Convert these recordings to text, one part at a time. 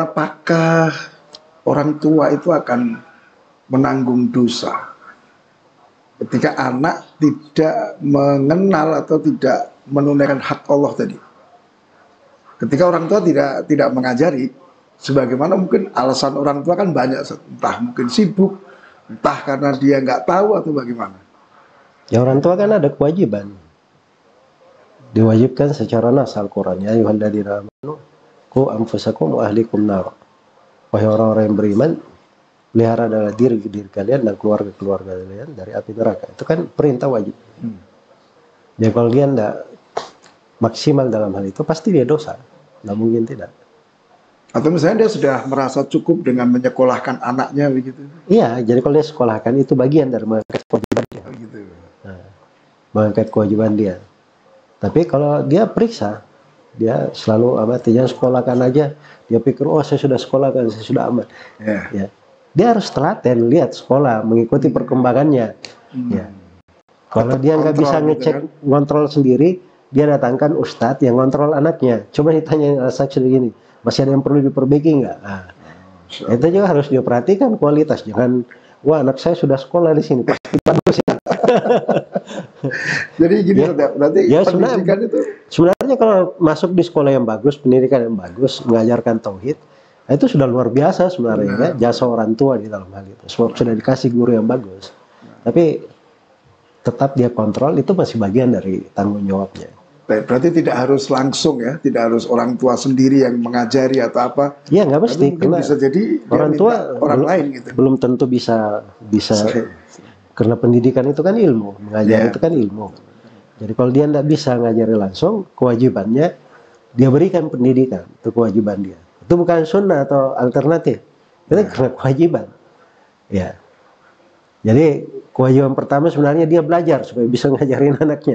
apakah orang tua itu akan menanggung dosa ketika anak tidak mengenal atau tidak menunaikan hak Allah tadi? Ketika orang tua tidak mengajari, sebagaimana mungkin alasan orang tua kan banyak, entah mungkin sibuk, entah karena dia nggak tahu atau bagaimana. Ya orang tua kan ada kewajiban, diwajibkan secara nas Al-Quran, ya ayyuhalladzina amanu qu anfusakum wa ahlikum nar. Wahai orang-orang yang beriman, pelihara adalah diri kalian dan keluarga kalian dari api neraka. Itu kan perintah wajib. Jadi kalau dia tidak maksimal dalam hal itu, pasti dia dosa. Nggak mungkin tidak. Atau misalnya dia sudah merasa cukup dengan menyekolahkan anaknya begitu. Iya, jadi kalau dia sekolahkan itu bagian dari mengangkat kewajiban dia. Gitu. Nah, mengangkat kewajiban dia. Tapi kalau dia periksa, dia selalu jangan sekolahkan aja. Dia pikir, oh saya sudah sekolahkan, saya sudah aman. Ya. Dia harus telaten, lihat sekolah, mengikuti perkembangannya. Ya. Kalau dia nggak bisa ngecek, gitu kan? Ngontrol sendiri, dia datangkan ustadz yang ngontrol anaknya. Coba ditanya saksi begini, masih ada yang perlu diperbaiki nggak? Nah, itu juga harus diperhatikan kualitas. Jangan, wah anak saya sudah sekolah di sini, pasti bagus ya. Jadi gini, ya, berarti ya, pendidikan itu sebenarnya kalau masuk di sekolah yang bagus, pendidikan yang bagus, mengajarkan tauhid, itu sudah luar biasa sebenarnya, ya, jasa orang tua di dalam hal itu. Sebab sudah dikasih guru yang bagus, tapi tetap dia kontrol, itu masih bagian dari tanggung jawabnya. Berarti tidak harus langsung ya, tidak harus orang tua sendiri yang mengajari atau apa. Iya, nggak mesti. Karena bisa jadi orang tua orang lain gitu. Belum tentu bisa. Karena pendidikan itu kan ilmu, mengajar itu kan ilmu. Jadi kalau dia tidak bisa ngajari langsung, kewajibannya dia berikan pendidikan, itu kewajiban dia. Itu bukan sunnah atau alternatif, itu karena kewajiban. Ya. Jadi kewajiban pertama sebenarnya dia belajar supaya bisa ngajarin anaknya.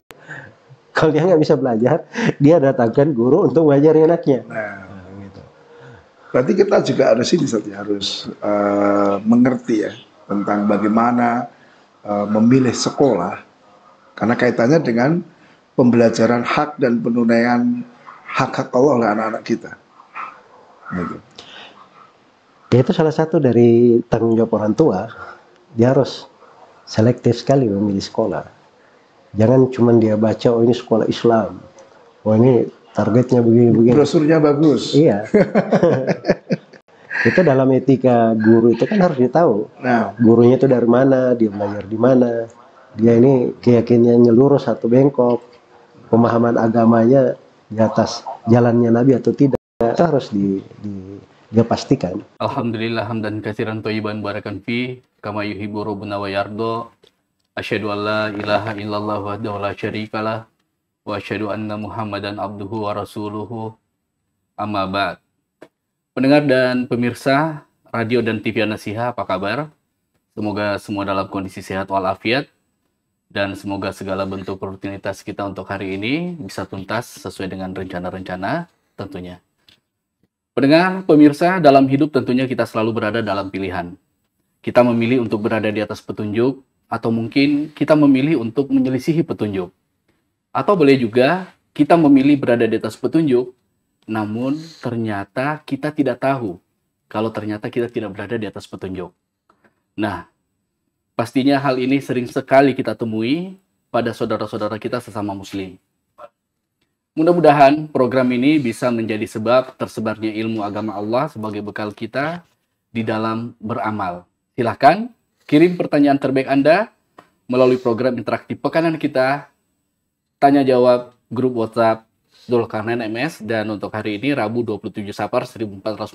Kalau dia nggak bisa belajar, dia datangkan guru untuk ngajarin anaknya. Gitu. Berarti kita juga harus mengerti ya tentang bagaimana memilih sekolah, karena kaitannya dengan pembelajaran hak dan penunaian hak-hak Allah oleh anak-anak kita. Gitu. Ya, itu salah satu dari tanggung jawab orang tua. Dia harus selektif sekali memilih sekolah. Jangan cuma dia baca, oh ini sekolah Islam, oh ini targetnya begini-begini. Brosurnya bagus. Iya. Itu dalam etika guru itu kan harus ditahu. Nah, gurunya itu dari mana, dia belajar di mana, dia ini keyakinannya lurus atau bengkok, pemahaman agamanya di atas jalannya Nabi atau tidak, itu harus dia pastikan. Alhamdulillah hamdan katsiran thayyiban barakan fi kama yuhibbu rabbuna wa yarda. Asyhadu an la ilaha illallah wahdahu la syarikalah wa asyhadu anna Muhammadan abduhu wa rasuluhu. Amma ba'd. Pendengar dan pemirsa radio dan TV An-Nasiha, apa kabar? Semoga semua dalam kondisi sehat walafiat dan semoga segala bentuk rutinitas kita untuk hari ini bisa tuntas sesuai dengan rencana-rencana tentunya. Pendengar, pemirsa, dalam hidup tentunya kita selalu berada dalam pilihan. Kita memilih untuk berada di atas petunjuk, atau mungkin kita memilih untuk menyelisihi petunjuk. Atau boleh juga kita memilih berada di atas petunjuk, namun ternyata kita tidak tahu kalau ternyata kita tidak berada di atas petunjuk. Nah, pastinya hal ini sering sekali kita temui pada saudara-saudara kita sesama muslim. Mudah-mudahan program ini bisa menjadi sebab tersebarnya ilmu agama Allah sebagai bekal kita di dalam beramal. Silahkan kirim pertanyaan terbaik Anda melalui program interaktif pekanan kita, tanya jawab grup WhatsApp Dzulkarnain MS, dan untuk hari ini Rabu 27 Safar 1445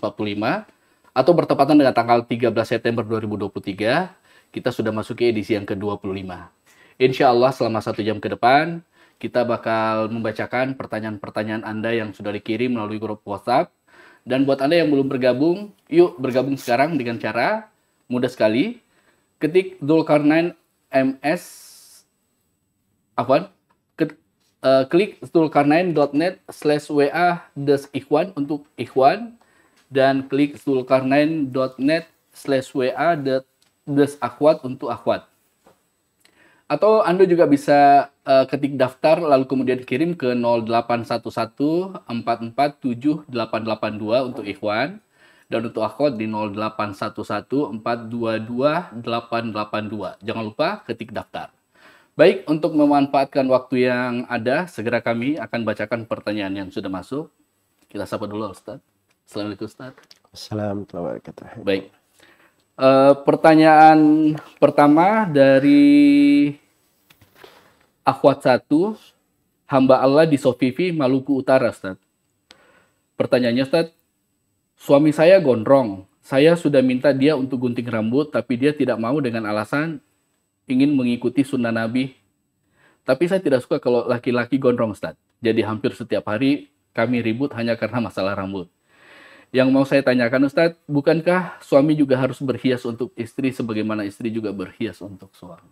atau bertepatan dengan tanggal 13 September 2023, kita sudah masuk ke edisi yang ke-25. Insya Allah selama 1 jam ke depan kita bakal membacakan pertanyaan-pertanyaan Anda yang sudah dikirim melalui grup WhatsApp. Dan buat Anda yang belum bergabung, yuk bergabung sekarang dengan cara mudah sekali. Ketik Dzulkarnain MS, klik dzulkarnain.net/wa-ikhwan untuk ikhwan, dan klik dzulkarnain.net/wa-akhwat untuk akhwat. Atau Anda juga bisa ketik daftar lalu kemudian kirim ke 0811 447 882 untuk ikhwan, Dan untuk akhwat di 0811422882. Jangan lupa ketik daftar. Baik, untuk memanfaatkan waktu yang ada, segera kami akan bacakan pertanyaan yang sudah masuk. Kita sapa dulu Ustaz. Assalamualaikum Ustaz. Assalamualaikum warahmatullahi wabarakatuh. Baik. Pertanyaan pertama dari akhwat 1, hamba Allah di Sofifi, Maluku Utara, Ustaz. Pertanyaannya, Ustaz, suami saya gondrong. Saya sudah minta dia untuk gunting rambut, tapi dia tidak mau dengan alasan ingin mengikuti sunnah Nabi. Tapi saya tidak suka kalau laki-laki gondrong, Ustaz. Jadi hampir setiap hari kami ribut hanya karena masalah rambut. Yang mau saya tanyakan, Ustaz, bukankah suami juga harus berhias untuk istri sebagaimana istri juga berhias untuk suami?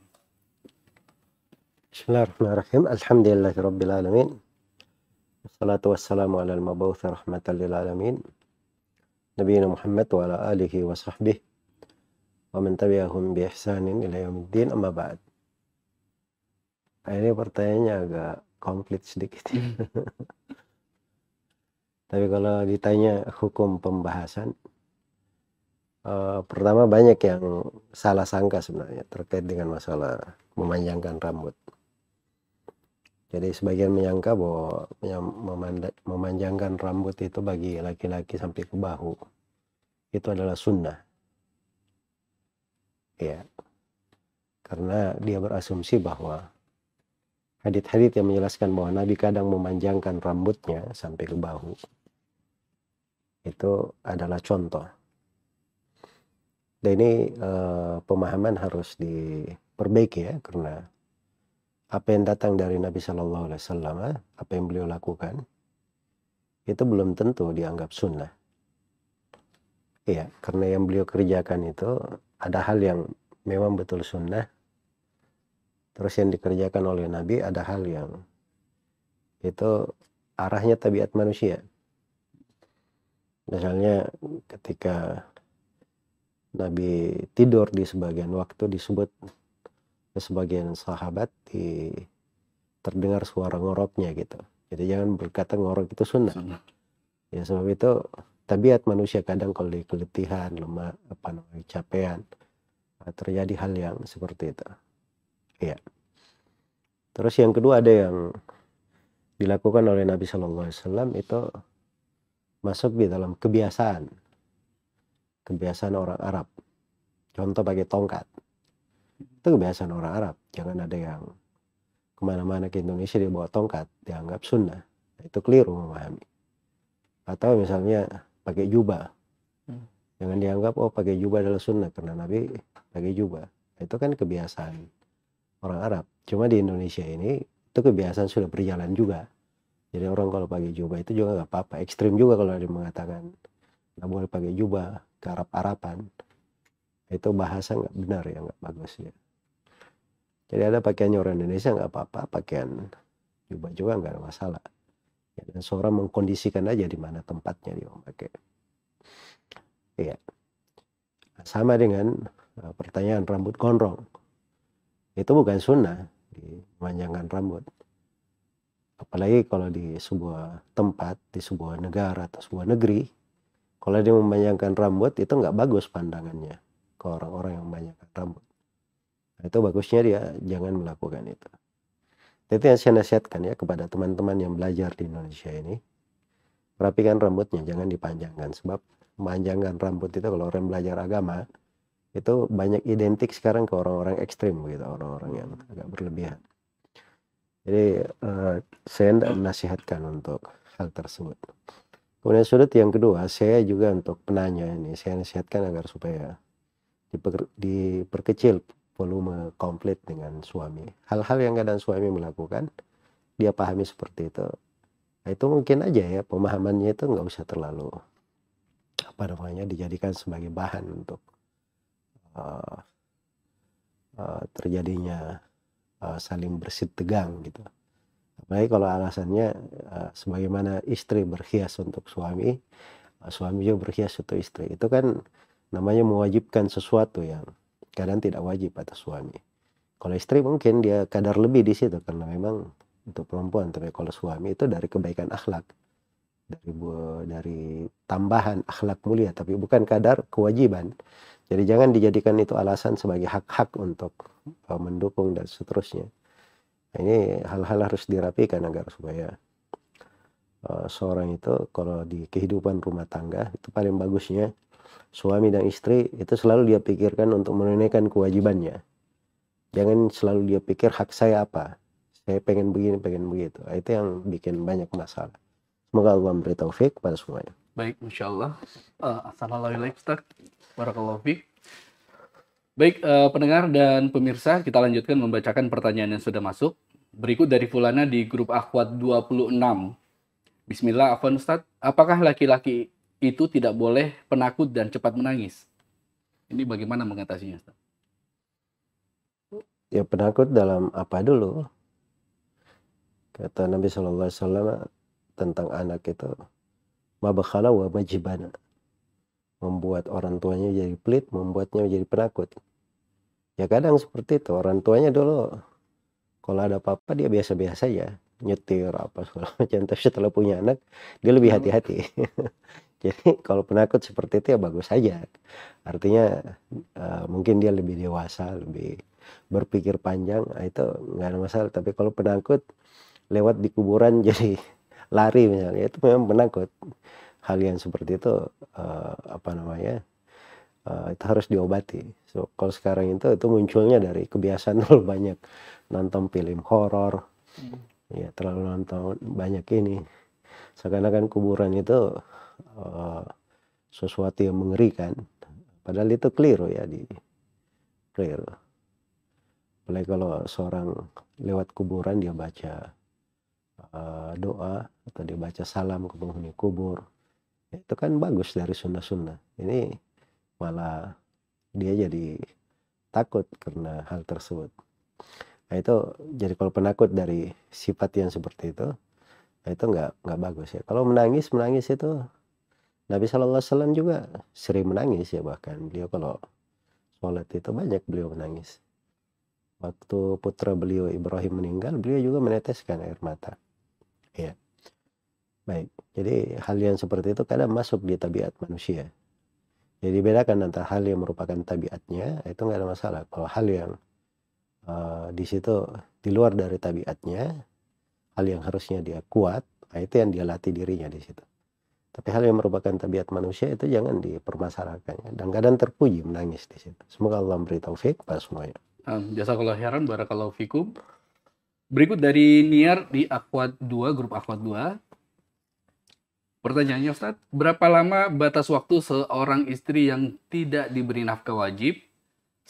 Bismillahirrahmanirrahim. Alhamdulillahirabbil alamin. Wassalatu wassalamu ala al-mab'uts rahmatan lil alamin. Nabiyina Muhammad wa ala alihi wa sahbihi wa man tabi'ahum bi ihsanin ila yaumiddin, amma ba'd. Ini pertanyaannya agak komplit sedikit. Tapi kalau ditanya hukum pembahasan, pertama banyak yang salah sangka sebenarnya terkait dengan masalah memanjangkan rambut. Jadi sebagian menyangka bahwa memanjangkan rambut itu bagi laki-laki sampai ke bahu itu adalah sunnah. Ya, karena dia berasumsi bahwa hadits-hadits yang menjelaskan bahwa Nabi kadang memanjangkan rambutnya sampai ke bahu itu adalah contoh. Dan ini pemahaman harus diperbaiki ya, karena apa yang datang dari Nabi Shallallahu Alaihi Wasallam, apa yang beliau lakukan, itu belum tentu dianggap sunnah. Iya, karena yang beliau kerjakan itu ada hal yang memang betul sunnah, terus yang dikerjakan oleh Nabi ada hal yang itu arahnya tabiat manusia. Misalnya ketika Nabi tidur di sebagian waktu disebut sebagian sahabat terdengar suara ngoroknya gitu. Jadi jangan berkata ngorok itu sunnah. Ya sebab itu tabiat manusia kadang kalau keletihan, lemah, capean, terjadi hal yang seperti itu. Iya. Terus yang kedua ada yang dilakukan oleh Nabi Shallallahu Alaihi Wasallam itu masuk di dalam kebiasaan orang Arab. Contoh pakai tongkat. Itu kebiasaan orang Arab. Jangan ada yang kemana-mana ke Indonesia dia bawa tongkat, dianggap sunnah. Itu keliru memahami. Atau misalnya pakai jubah. Jangan dianggap pakai jubah adalah sunnah karena Nabi pakai jubah. Itu kan kebiasaan orang Arab. Cuma di Indonesia ini itu kebiasaan sudah berjalan juga. Jadi orang kalau pakai jubah itu juga nggak apa-apa. Ekstrim juga kalau ada yang mengatakan nggak boleh pakai jubah ke Arab-Araban. Itu bahasa nggak benar ya, nggak bagus ya. Jadi ada pakaiannya orang Indonesia nggak apa-apa, pakaian jubah juga nggak ada masalah. Ya, dan seorang mengkondisikan aja di mana tempatnya dia memakai. Iya. Sama dengan pertanyaan rambut gondrong. Itu bukan sunnah memanjangkan rambut. Apalagi kalau di sebuah tempat, di sebuah negara atau sebuah negeri, kalau dia memanjangkan rambut itu nggak bagus pandangannya ke orang-orang yang memanjangkan rambut. Nah, itu bagusnya dia jangan melakukan itu. Itu yang saya nasihatkan ya kepada teman-teman yang belajar di Indonesia ini, rapikan rambutnya, jangan dipanjangkan. Sebab memanjangkan rambut itu kalau orang belajar agama itu banyak identik sekarang ke orang-orang ekstrim gitu, orang-orang yang agak berlebihan. Jadi saya tidak menasihatkan untuk hal tersebut. Kemudian sudut yang kedua, saya juga untuk penanya ini, saya nasihatkan agar supaya diperkecil volume konflik dengan suami. Hal-hal yang kadang suami melakukan, dia pahami seperti itu. Nah, itu mungkin aja ya, pemahamannya itu nggak usah terlalu dijadikan sebagai bahan untuk terjadinya saling bersit tegang gitu. Apalagi kalau alasannya sebagaimana istri berhias untuk suami, suami juga berhias untuk istri. Itu kan namanya mewajibkan sesuatu yang kadang tidak wajib atas suami. Kalau istri mungkin dia kadar lebih di situ karena memang untuk perempuan, tapi kalau suami itu dari kebaikan akhlak. dari tambahan akhlak mulia, tapi bukan kadar kewajiban. Jadi jangan dijadikan itu alasan sebagai hak-hak untuk mendukung dan seterusnya. Nah, ini hal-hal harus dirapikan agar supaya seorang itu kalau di kehidupan rumah tangga itu paling bagusnya suami dan istri itu selalu dia pikirkan untuk menunaikan kewajibannya. Jangan selalu dia pikir hak saya apa, saya pengen begini, pengen begitu. Itu yang bikin banyak masalah. Semoga Allah memberi taufik pada semuanya. Baik, Masya Allah. Assalamualaikum Ustaz. Barakallahu fiik. Baik, pendengar dan pemirsa, kita lanjutkan membacakan pertanyaan yang sudah masuk. Berikut dari Fulana di grup Akhwat 26. Bismillah, afwan Ustaz. Apakah laki-laki itu tidak boleh penakut dan cepat menangis? Ini bagaimana mengatasinya, Ustaz? Ya, penakut dalam apa dulu? Kata Nabi SAW tentang anak itu, mabakhala wa majibana. Membuat orang tuanya jadi pelit, membuatnya jadi penakut. Ya kadang seperti itu, orang tuanya dulu kalau ada apa-apa dia biasa-biasa ya, nyetir apa segala macam. Tapi setelah punya anak, dia lebih hati-hati. Jadi kalau penakut seperti itu ya bagus saja. Artinya mungkin dia lebih dewasa, lebih berpikir panjang, itu nggak ada masalah. Tapi kalau penakut lewat di kuburan jadi lari misalnya, itu memang penakut. Hal yang seperti itu itu harus diobati. So, kalau sekarang itu munculnya dari kebiasaan terlalu banyak nonton film horor, ya terlalu nonton banyak ini. Seakan-akan kuburan itu sesuatu yang mengerikan. Padahal itu keliru ya, keliru. Apalagi kalau seorang lewat kuburan dia baca doa atau dia baca salam ke penghuni kubur. Itu kan bagus dari sunnah-sunnah. Ini malah dia jadi takut karena hal tersebut. Nah itu jadi kalau penakut dari sifat yang seperti itu, nah itu nggak bagus ya. Kalau menangis itu Nabi SAW juga sering menangis ya, bahkan beliau kalau sholat itu banyak beliau menangis. Waktu putra beliau Ibrahim meninggal, beliau juga meneteskan air mata. Ya. Baik, jadi hal yang seperti itu kadang masuk di tabiat manusia. Jadi bedakan antara hal yang merupakan tabiatnya, itu nggak ada masalah. Kalau hal yang di situ di luar dari tabiatnya, hal yang harusnya dia kuat, nah itu yang dia latih dirinya di situ. Tapi hal yang merupakan tabiat manusia itu jangan dipermasalahkan. Dan kadang terpuji menangis di situ. Semoga Allah memberi taufik pada semuanya. Jazakallahu khairan, barakallahu fikum. Berikut dari Niar di Akhwat 2, grup Akhwat 2. Pertanyaannya Ustaz, berapa lama batas waktu seorang istri yang tidak diberi nafkah wajib,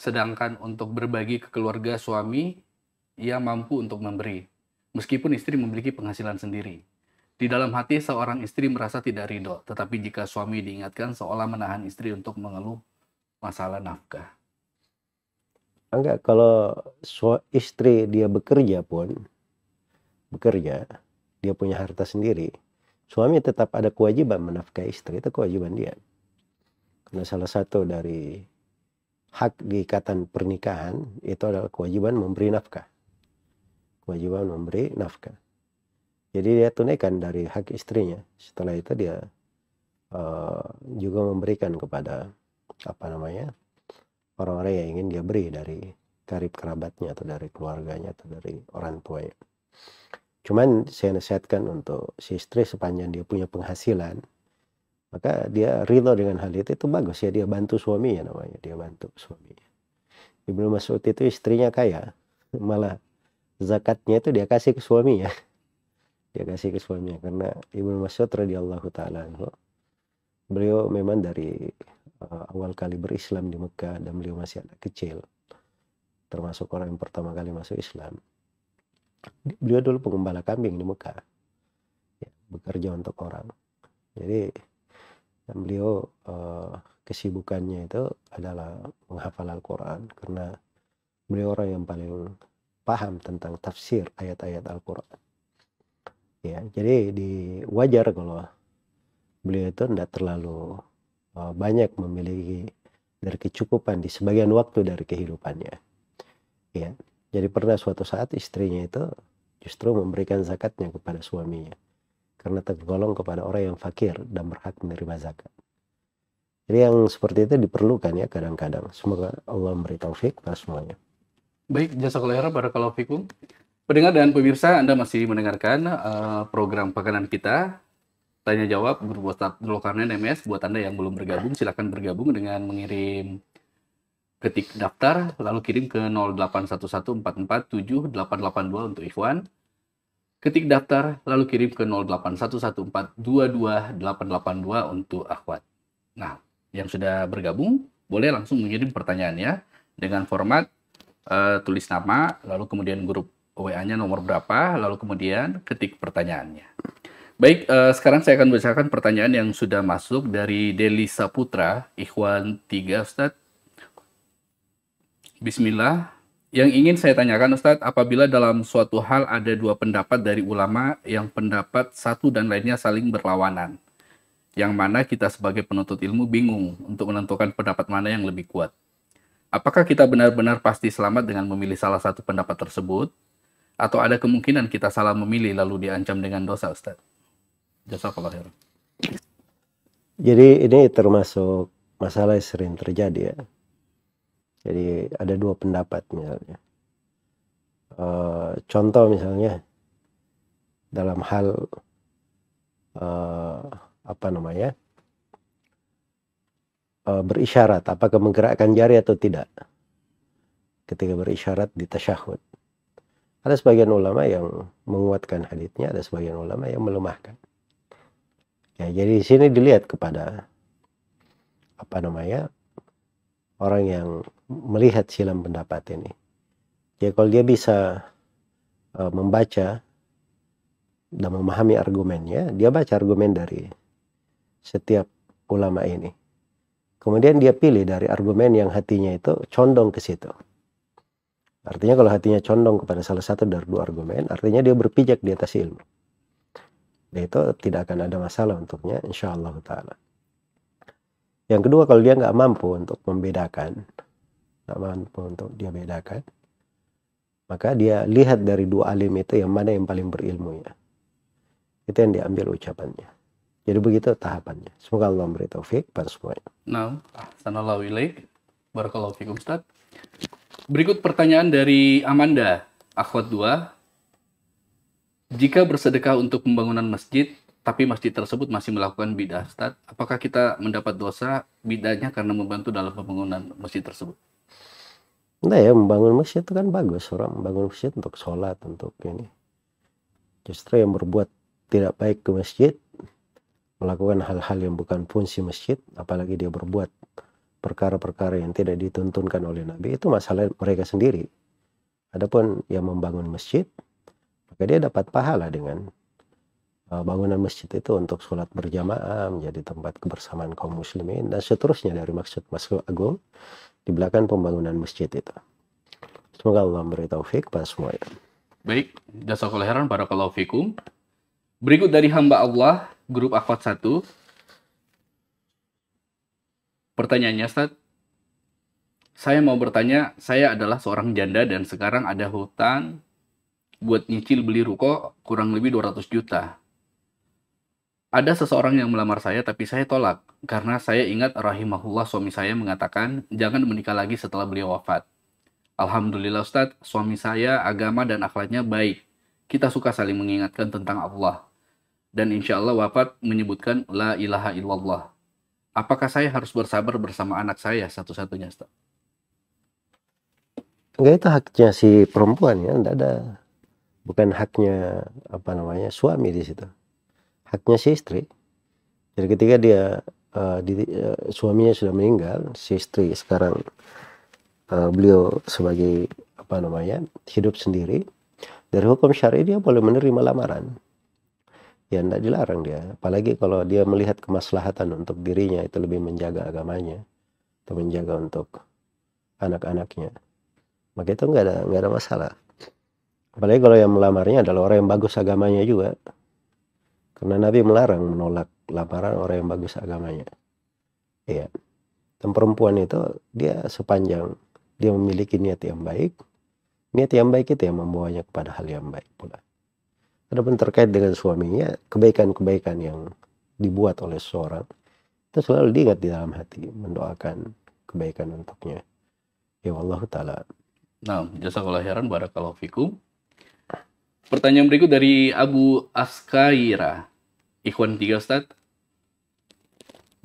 sedangkan untuk berbagi ke keluarga suami, ia mampu untuk memberi, meskipun istri memiliki penghasilan sendiri? Di dalam hati seorang istri merasa tidak ridho, tetapi jika suami diingatkan seolah menahan istri untuk mengeluh masalah nafkah. Enggak, kalau istri dia bekerja, dia punya harta sendiri, suami tetap ada kewajiban menafkahi istri, itu kewajiban dia. Karena salah satu dari hak di ikatan pernikahan itu adalah kewajiban memberi nafkah. Kewajiban memberi nafkah. Jadi dia tunaikan dari hak istrinya. Setelah itu dia juga memberikan kepada orang-orang yang ingin dia beri dari karib kerabatnya atau dari keluarganya atau dari orang tuanya. Cuman saya nasihatkan untuk si istri sepanjang dia punya penghasilan, maka dia ridho dengan hal itu bagus ya, dia bantu suaminya namanya, dia bantu suaminya. Ibnu Mas'ud itu istrinya kaya, malah zakatnya itu dia kasih ke suaminya. Dia kasih ke suaminya karena Ibnu Mas'ud radhiyallahu taala anhu, beliau memang dari awal kali berislam di Mekah dan beliau masih anak kecil, termasuk orang yang pertama kali masuk Islam. Beliau dulu pengembala kambing di Mekah, ya, bekerja untuk orang. Jadi beliau kesibukannya itu adalah menghafal Al-Quran, karena beliau orang yang paling paham tentang tafsir ayat-ayat Al-Quran. Ya, jadi wajar kalau beliau itu tidak terlalu banyak memiliki dari kecukupan di sebagian waktu dari kehidupannya. Ya. Jadi pernah suatu saat istrinya itu justru memberikan zakatnya kepada suaminya. karena tergolong kepada orang yang fakir dan berhak menerima zakat. Jadi yang seperti itu diperlukan ya kadang-kadang. Semoga Allah memberi taufik pada semuanya. Baik, jazakallahu khairan, barakallahu fikum. Pendengar dan pemirsa, Anda masih mendengarkan program pakanan kita, Tanya Jawab Guru Ustadz Dzulkarnain MS. Buat Anda yang belum bergabung, silakan bergabung dengan mengirim ketik daftar, lalu kirim ke 0811447882 untuk Ikhwan. Ketik daftar, lalu kirim ke 0811422882 untuk Akhwat. Nah, yang sudah bergabung, boleh langsung mengirim pertanyaannya dengan format tulis nama, lalu kemudian grup WA-nya nomor berapa, lalu kemudian ketik pertanyaannya. Baik, sekarang saya akan bacakan pertanyaan yang sudah masuk dari Deli Saputra, Ikhwan 3, Ustadz. Bismillah. Yang ingin saya tanyakan, Ustadz, apabila dalam suatu hal ada dua pendapat dari ulama yang pendapat satu dan lainnya saling berlawanan, yang mana kita sebagai penuntut ilmu bingung untuk menentukan pendapat mana yang lebih kuat. Apakah kita benar-benar pasti selamat dengan memilih salah satu pendapat tersebut? Atau ada kemungkinan kita salah memilih lalu diancam dengan dosa, Ustaz? Jazakallahu khairan. Jadi ini termasuk masalah yang sering terjadi ya. Jadi ada dua pendapat misalnya. Contoh misalnya dalam hal berisyarat, apakah menggerakkan jari atau tidak ketika berisyarat di tasyahud. Ada sebagian ulama yang menguatkan haditsnya, ada sebagian ulama yang melemahkan. Ya, jadi di sini dilihat kepada orang yang melihat silam pendapat ini. Jadi kalau dia bisa membaca dan memahami argumennya, dia baca argumen dari setiap ulama ini. Kemudian dia pilih dari argumen yang hatinya itu condong ke situ. Artinya kalau hatinya condong kepada salah satu dari dua argumen, artinya dia berpijak di atas ilmu. Dan itu tidak akan ada masalah untuknya, insyaallah ta'ala. Yang kedua, kalau dia nggak mampu untuk membedakan, maka dia lihat dari dua alim itu yang mana yang paling berilmu ya. Itu yang diambil ucapannya. Jadi begitu tahapannya. Semoga Allah memberi taufik pada semuanya. Nah, ahsanallahu ilaik. Barakallahu fikum, Ustaz. Berikut pertanyaan dari Amanda, Akhwat 2. Jika bersedekah untuk pembangunan masjid, tapi masjid tersebut masih melakukan bid'ah, Ustaz, apakah kita mendapat dosa bid'ahnya karena membantu dalam pembangunan masjid tersebut? Nah ya, membangun masjid itu kan bagus. Orang membangun masjid untuk sholat, untuk ini. Justru yang berbuat tidak baik ke masjid, melakukan hal-hal yang bukan fungsi masjid, apalagi dia berbuat perkara-perkara yang tidak dituntunkan oleh Nabi, itu masalah mereka sendiri. Adapun yang membangun masjid, maka dia dapat pahala dengan bangunan masjid itu untuk sholat berjamaah, menjadi tempat kebersamaan kaum muslimin, dan seterusnya dari maksud agung di belakang pembangunan masjid itu. Semoga Allah memberi taufik pada semuanya. Baik, jazakallahu khairan, barakallahu fikum. Berikut dari hamba Allah, grup Akhwat 1. Pertanyaannya, Ustaz. Saya mau bertanya, saya adalah seorang janda dan sekarang ada hutang buat nyicil beli ruko kurang lebih 200 juta. Ada seseorang yang melamar saya tapi saya tolak karena saya ingat rahimahullah suami saya mengatakan jangan menikah lagi setelah beliau wafat. Alhamdulillah Ustaz, suami saya agama dan akhlaknya baik. Kita suka saling mengingatkan tentang Allah. Dan insya Allah wafat menyebutkan la ilaha illallah. Apakah saya harus bersabar bersama anak saya satu-satunya, Ustaz? Enggak, itu haknya si perempuan ya, enggak ada. Bukan haknya suami di situ. Haknya si istri. Jadi ketika dia suaminya sudah meninggal, si istri sekarang beliau sebagai hidup sendiri, dari hukum syar'i dia boleh menerima lamaran. Ya tidak dilarang dia, apalagi kalau dia melihat kemaslahatan untuk dirinya itu lebih menjaga agamanya atau menjaga untuk anak-anaknya, maka itu nggak ada masalah. Apalagi kalau yang melamarnya adalah orang yang bagus agamanya juga, karena Nabi melarang menolak lamaran orang yang bagus agamanya. Iya. Dan perempuan itu dia sepanjang dia memiliki niat yang baik itu yang membawanya kepada hal yang baik pula. Adapun terkait dengan suaminya, kebaikan-kebaikan yang dibuat oleh seseorang itu selalu diingat di dalam hati, mendoakan kebaikan untuknya. Ya Allah taala. Nah, jazakallahu khairan, barakallahu fikum. Pertanyaan berikut dari Abu Askaira. Ikhwan 3 Ustaz.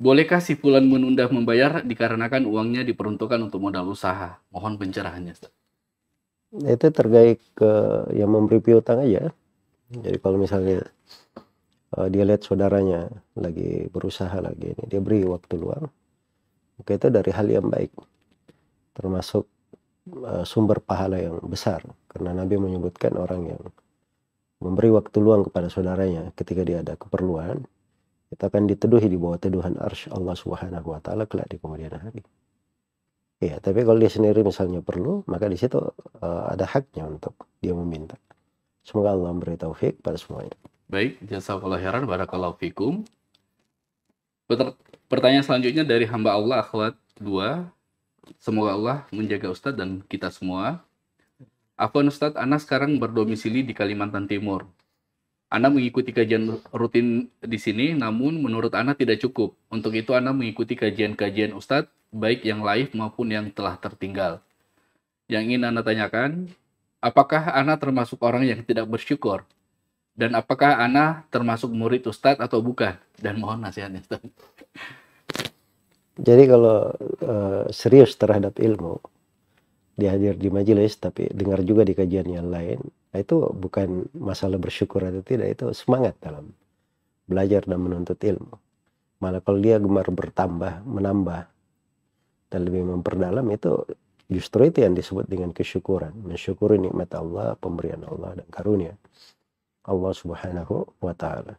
Bolehkah si fulan menunda membayar dikarenakan uangnya diperuntukkan untuk modal usaha? Mohon pencerahannya, Ustaz. Itu terkait ke yang memberi piutang aja. Jadi kalau misalnya dia lihat saudaranya lagi berusaha lagi, ini dia beri waktu luang, maka itu dari hal yang baik, termasuk sumber pahala yang besar, karena Nabi menyebutkan orang yang memberi waktu luang kepada saudaranya ketika dia ada keperluan, kita akan diteduhi di bawah teduhan arsy Allah Subhanahu wa taala kelak di kemudian hari. Ya, tapi kalau dia sendiri misalnya perlu, maka di situ ada haknya untuk dia meminta. Semoga Allah memberi taufik pada semuanya. Baik, jazakallahu khairan, barakallahu fikum. Pertanyaan selanjutnya dari hamba Allah akhwat 2. Semoga Allah menjaga Ustadz dan kita semua. Afwan Ustadz, Ana sekarang berdomisili di Kalimantan Timur. Ana mengikuti kajian rutin di sini, namun menurut Ana tidak cukup. Untuk itu Ana mengikuti kajian-kajian Ustadz, baik yang live maupun yang telah tertinggal. Yang ingin Ana tanyakan, apakah Ana termasuk orang yang tidak bersyukur? Dan apakah Ana termasuk murid Ustadz atau bukan? Dan mohon nasihatnya, Ustadz. Jadi kalau serius terhadap ilmu, dia hadir di majelis tapi dengar juga di kajian yang lain, itu bukan masalah bersyukur atau tidak, itu semangat dalam belajar dan menuntut ilmu. Malah kalau dia gemar bertambah, menambah, dan lebih memperdalam, itu justru itu yang disebut dengan kesyukuran. Mensyukuri nikmat Allah, pemberian Allah, dan karunia Allah Subhanahu wa ta'ala.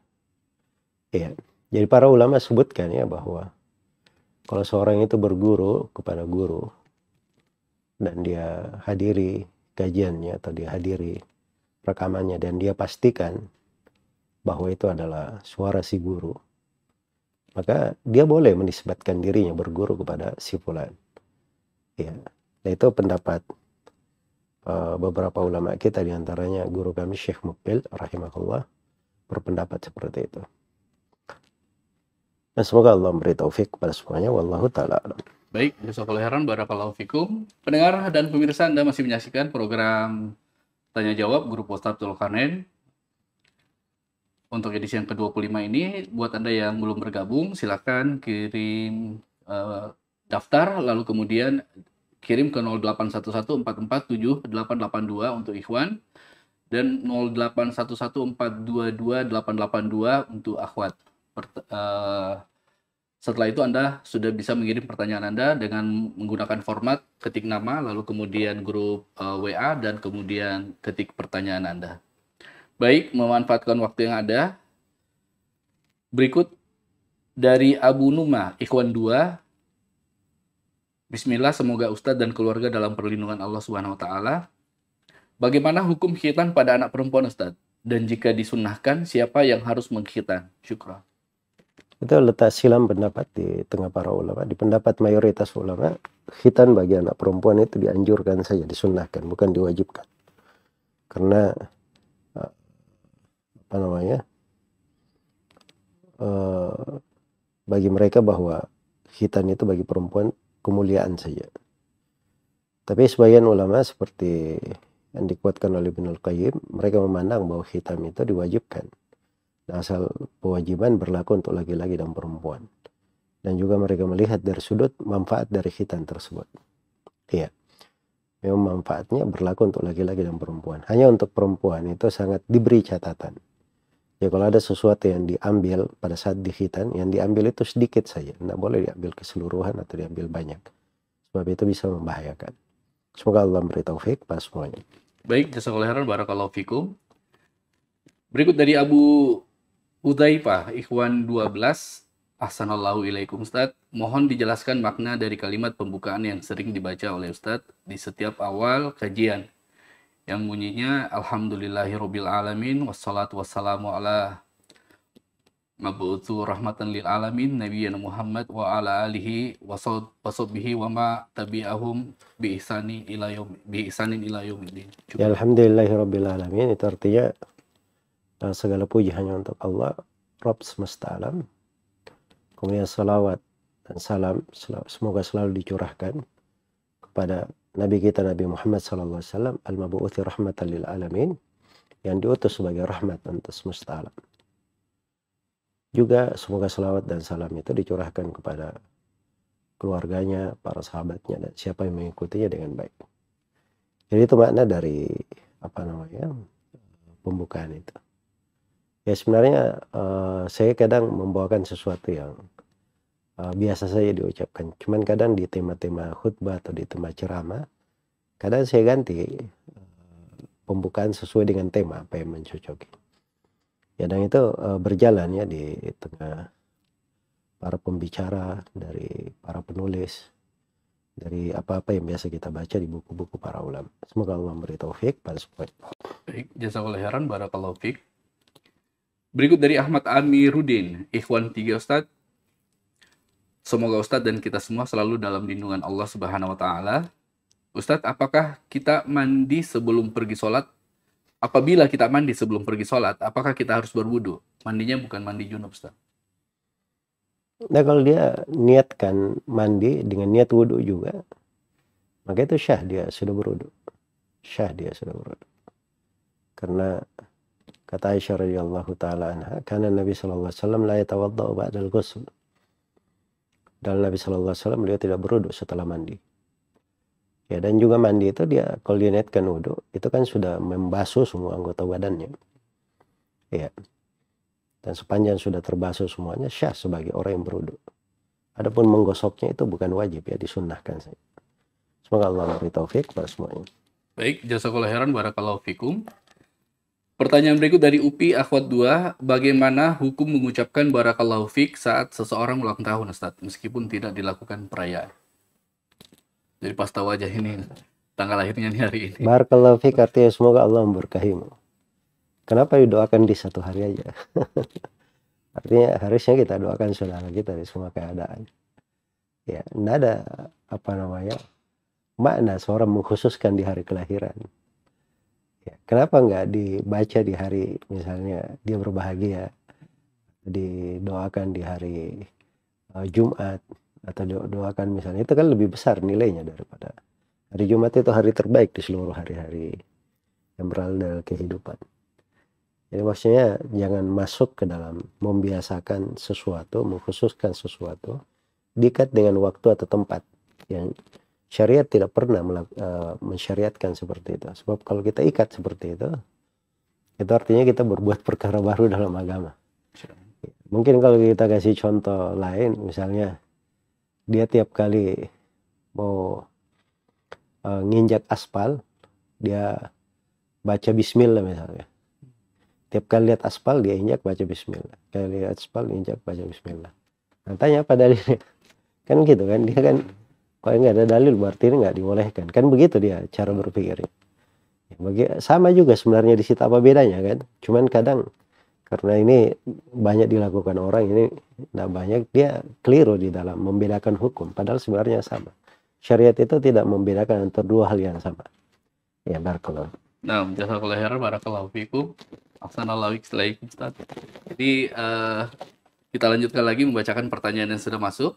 Ya. Jadi para ulama sebutkan ya bahwa kalau seorang itu berguru kepada guru dan dia hadiri kajiannya atau dia hadiri rekamannya dan dia pastikan bahwa itu adalah suara si guru, maka dia boleh menisbatkan dirinya berguru kepada si fulan. Ya. Nah, itu pendapat beberapa ulama kita, diantaranya guru kami Syekh Mukbil rahimahullah berpendapat seperti itu. Dan semoga Allah memberi taufik kepada semuanya. Wallahu ta'ala alam. Baik, jazakallahu khairan, barakallahu fikum. Pendengar dan pemirsa, Anda masih menyaksikan program Tanya Jawab Grup Ustadz Zulkarnain. Untuk edisi yang ke-25 ini, buat Anda yang belum bergabung, silakan kirim daftar, lalu kemudian kirim ke 0811447882 untuk Ikhwan dan 0811422882 untuk Akhwat. Setelah itu Anda sudah bisa mengirim pertanyaan Anda dengan menggunakan format ketik nama, lalu kemudian grup WA, dan kemudian ketik pertanyaan Anda. Baik, memanfaatkan waktu yang ada, berikut dari Abu Numa, Ikhwan 2. Bismillah, semoga Ustadz dan keluarga dalam perlindungan Allah Subhanahu wa taala. Bagaimana hukum khitan pada anak perempuan, Ustadz? Dan jika disunnahkan, siapa yang harus mengkhitan? Syukran. Itu letak silam pendapat di tengah para ulama. Di pendapat mayoritas ulama, khitan bagi anak perempuan itu dianjurkan saja, disunnahkan, bukan diwajibkan. Karena bagi mereka bahwa khitan itu bagi perempuan kemuliaan saja. Tapi sebagian ulama seperti yang dikuatkan oleh Ibnul Qayyim, mereka memandang bahwa khitan itu diwajibkan. Nah, asal kewajiban berlaku untuk laki-laki dan perempuan. Dan juga mereka melihat dari sudut manfaat dari khitan tersebut. Iya. Memang manfaatnya berlaku untuk laki-laki dan perempuan. Hanya untuk perempuan itu sangat diberi catatan. Ya, kalau ada sesuatu yang diambil pada saat di khitan, yang diambil itu sedikit saja. Tidak boleh diambil keseluruhan atau diambil banyak. Sebab itu bisa membahayakan. Semoga Allah memberi taufik pada semuanya. Baik, jazakallahu khairan, barakallahu fikum. Berikut dari Abu Udzaifah, Ikhwan 12. Ahsanallahu ilaikum Ustadz. Mohon dijelaskan makna dari kalimat pembukaan yang sering dibaca oleh Ustadz di setiap awal kajian, yang bunyinya Alhamdulillahirabbil alamin wassalatu wassalamu ala mab'utsu rahmatan lil alamin nabiyina Muhammad wa ala alihi washabbihi wa ma tabi'ahum bi ihsanin ila yaumiddin. Ya, Alhamdulillahirabbil alamin itu artinya segala puji hanya untuk Allah, Rabb semesta alam. Kemudian salawat dan salam semoga selalu dicurahkan kepada Nabi kita Nabi Muhammad SAW, al-mabu'uthi rahmatan lil alamin, yang diutus sebagai rahmat untuk semesta alam. Juga semoga salawat dan salam itu dicurahkan kepada keluarganya, para sahabatnya, dan siapa yang mengikutinya dengan baik. Jadi itu makna dari pembukaan itu. Ya sebenarnya saya kadang membawakan sesuatu yang biasa saja diucapkan. Cuman kadang di tema-tema khutbah atau di tema ceramah, kadang saya ganti pembukaan sesuai dengan tema apa yang mencocoki. Ya dan itu berjalan ya di tengah para pembicara, dari para penulis, dari apa-apa yang biasa kita baca di buku-buku para ulama. Semoga Allah memberi taufik pada semua. Baik, jazakallahu khairan, barakallahu fiik. Berikut dari Ahmad Amiruddin, Ikhwan 3 Ustadz. Semoga Ustadz dan kita semua selalu dalam lindungan Allah Subhanahu wa taala. Ustadz, apakah kita mandi sebelum pergi sholat? Apabila kita mandi sebelum pergi sholat, apakah kita harus berwudu? Mandinya bukan mandi junub, Ustadz. Nah kalau dia niatkan mandi dengan niat wudu juga, maka itu syah dia sudah berwudu. Syah dia sudah berwudu. Karena kata Aisyah radhiyallahu taala anha, karena Nabi sallallahu alaihi wasallam la yatawaddau ba'dal ghusl. Dan Nabi sallallahu alaihi wasallam beliau tidak berwudu setelah mandi. Ya dan juga mandi itu dia kalau dia niatkan wudu, itu kan sudah membasuh semua anggota badannya. Ya. Dan sepanjang sudah terbasuh semuanya, syah sebagai orang yang berwudu. Adapun menggosoknya itu bukan wajib ya, disunnahkan saja. Semoga Allah memberi taufik kepada semuanya. Baik, jazakallahu khairan, barakallahu fikum. Pertanyaan berikut dari Upi Akhwat 2, bagaimana hukum mengucapkan barakallahu fik saat seseorang ulang tahun, Ustaz, meskipun tidak dilakukan perayaan? Jadi pas tahu aja ini tanggal lahirnya nih hari ini. Barakallahu fik artinya semoga Allah memberkahimu. Kenapa didoakan di satu hari aja? Artinya harusnya kita doakan saudara kita di semua keadaan. Ya, tidak ada makna seorang mengkhususkan di hari kelahiran. Ya, kenapa nggak dibaca di hari misalnya dia berbahagia, didoakan di hari Jumat, atau doakan misalnya, itu kan lebih besar nilainya daripada hari Jumat. Itu hari terbaik di seluruh hari-hari yang berada dalam kehidupan. Jadi maksudnya jangan masuk ke dalam membiasakan sesuatu, mengkhususkan sesuatu diikat dengan waktu atau tempat yang syariat tidak pernah mensyariatkan seperti itu. Sebab kalau kita ikat seperti itu artinya kita berbuat perkara baru dalam agama. Mungkin kalau kita kasih contoh lain, misalnya dia tiap kali mau nginjak aspal, dia baca bismillah misalnya. Tiap kali lihat aspal dia injak baca bismillah. Kali lihat aspal injak baca bismillah. Nah, tanya apa dalilnya? Kan gitu kan, dia kan kalau nggak ada dalil berarti ini nggak dibolehkan. Kan begitu dia cara berpikirnya. Sama juga sebenarnya di situ, apa bedanya kan? Cuman kadang karena ini banyak dilakukan orang, ini tidak banyak, dia keliru di dalam membedakan hukum. Padahal sebenarnya sama. Syariat itu tidak membedakan antara dua hal yang sama. Ya, barakallahu. Nah, jazakallahu khairan, barakallahu fikum. Ahsanallahu ilaikum, Ustaz. Jadi kita lanjutkan lagi membacakan pertanyaan yang sudah masuk.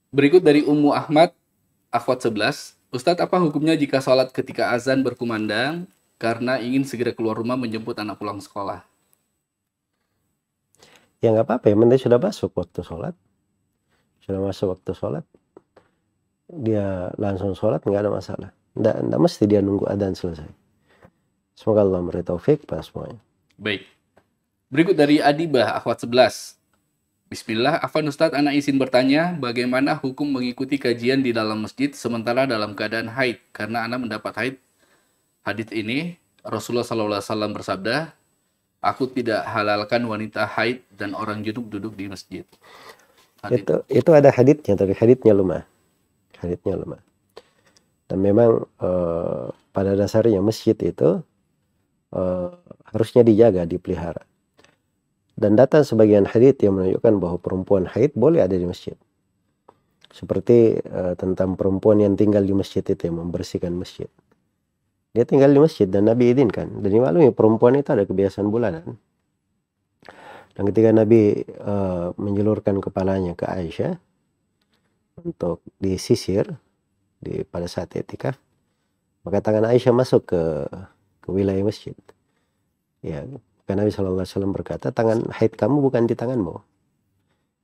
Berikut dari Ummu Ahmad, Akhwat 11. Ustadz, apa hukumnya jika sholat ketika azan berkumandang karena ingin segera keluar rumah menjemput anak pulang sekolah? Ya nggak apa-apa, yang penting sudah masuk waktu sholat. Sudah masuk waktu sholat, dia langsung sholat, nggak ada masalah. Nggak mesti dia nunggu adzan selesai. Semoga Allah memberi taufik pada semuanya. Baik. Berikut dari Adibah, Akhwat 11. Bismillah, Afwan Ustadz, anak izin bertanya, bagaimana hukum mengikuti kajian di dalam masjid sementara dalam keadaan haid? Karena anak mendapat haid. Hadits ini, Rasulullah SAW bersabda, aku tidak halalkan wanita haid dan orang junub duduk di masjid. Itu ada haditsnya, tapi haditsnya lemah. Haditsnya lemah. Dan memang pada dasarnya masjid itu harusnya dijaga, dipelihara. Dan datang sebagian hadits yang menunjukkan bahwa perempuan haid boleh ada di masjid. Seperti tentang perempuan yang tinggal di masjid itu, yang membersihkan masjid. Dia tinggal di masjid dan Nabi izinkan. Dan dimaklumi perempuan itu ada kebiasaan bulanan. Dan ketika Nabi menjulurkan kepalanya ke Aisyah untuk disisir pada saat etikaf, maka tangan Aisyah masuk ke wilayah masjid. Ya, karena Nabi SAW berkata, tangan haid kamu bukan di tanganmu.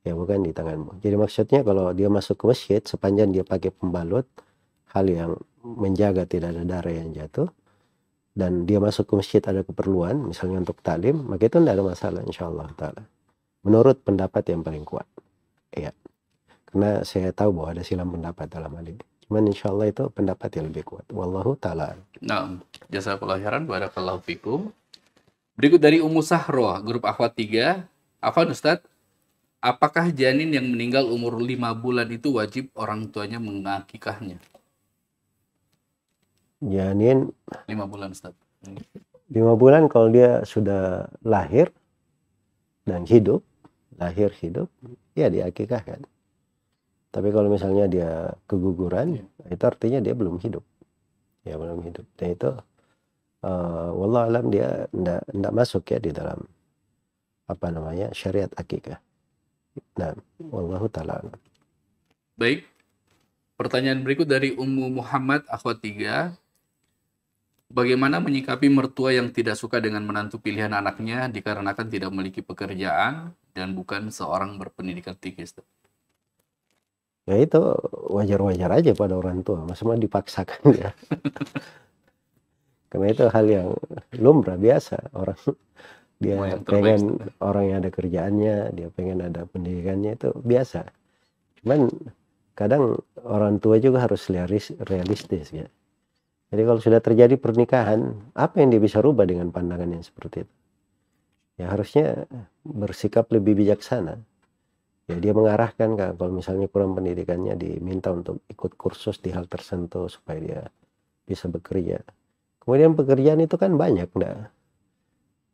Ya, bukan di tanganmu. Jadi maksudnya kalau dia masuk ke masjid, sepanjang dia pakai pembalut, hal yang menjaga tidak ada darah yang jatuh, dan dia masuk ke masjid ada keperluan, misalnya untuk taklim, maka itu tidak ada masalah, insyaallah ta'ala. Menurut pendapat yang paling kuat. Ya. Karena saya tahu bahwa ada silang pendapat dalam hal ini. Cuman insyaallah itu pendapat yang lebih kuat. Wallahu ta'ala. Nah, jazakallahu khairan, barakallahu fikum. Berikut dari Ummu Sahroh, grup Akhwat 3. Afwan Ustadz, apakah janin yang meninggal umur 5 bulan itu wajib orang tuanya mengakikahnya? Janin 5 bulan, Ustadz. 5 bulan kalau dia sudah lahir dan hidup, ya diakikahkan. Tapi kalau misalnya dia keguguran, itu artinya dia belum hidup. Ya, belum hidup. Dan itu wallahu alam dia tidak masuk ya di dalam syariat akikah. Nah, wallahu ta'ala. Baik. Pertanyaan berikut dari Ummu Muhammad Akhwat 3. Bagaimana menyikapi mertua yang tidak suka dengan menantu pilihan anaknya dikarenakan tidak memiliki pekerjaan dan bukan seorang berpendidikan tinggi? Ya itu wajar-wajar aja pada orang tua, maksudnya dipaksakan ya. Karena itu hal yang lumrah biasa, orang dia pengen orang yang ada kerjaannya, dia pengen ada pendidikannya, itu biasa. Cuman kadang orang tua juga harus realistis ya. Jadi kalau sudah terjadi pernikahan, apa yang dia bisa rubah dengan pandangan yang seperti itu? Ya harusnya bersikap lebih bijaksana. Ya dia mengarahkan kalau misalnya kurang pendidikannya, diminta untuk ikut kursus di hal tertentu supaya dia bisa bekerja. Kemudian pekerjaan itu kan banyak,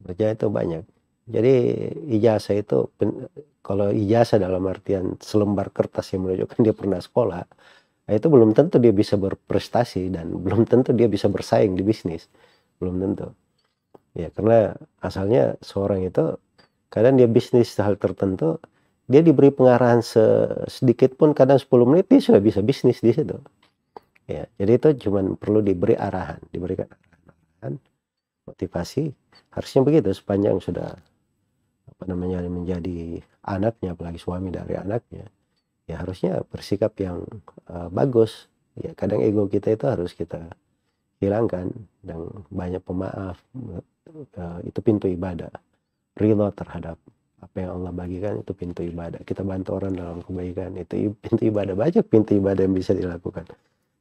pekerjaan itu banyak. Jadi ijazah itu, kalau ijazah dalam artian selembar kertas yang menunjukkan dia pernah sekolah, itu belum tentu dia bisa berprestasi dan belum tentu dia bisa bersaing di bisnis, belum tentu. Ya karena asalnya seorang itu kadang dia bisnis hal tertentu, dia diberi pengarahan sedikit pun, kadang 10 menit dia sudah bisa bisnis di situ. Ya, jadi itu cuma perlu diberikan arahan, motivasi, harusnya begitu. Sepanjang sudah menjadi anaknya, apalagi suami dari anaknya, ya harusnya bersikap yang bagus. Ya kadang ego kita itu harus kita hilangkan, dan banyak pemaaf, itu pintu ibadah. Ridha terhadap apa yang Allah bagikan, itu pintu ibadah. Kita bantu orang dalam kebaikan, itu pintu ibadah. Banyak pintu ibadah yang bisa dilakukan.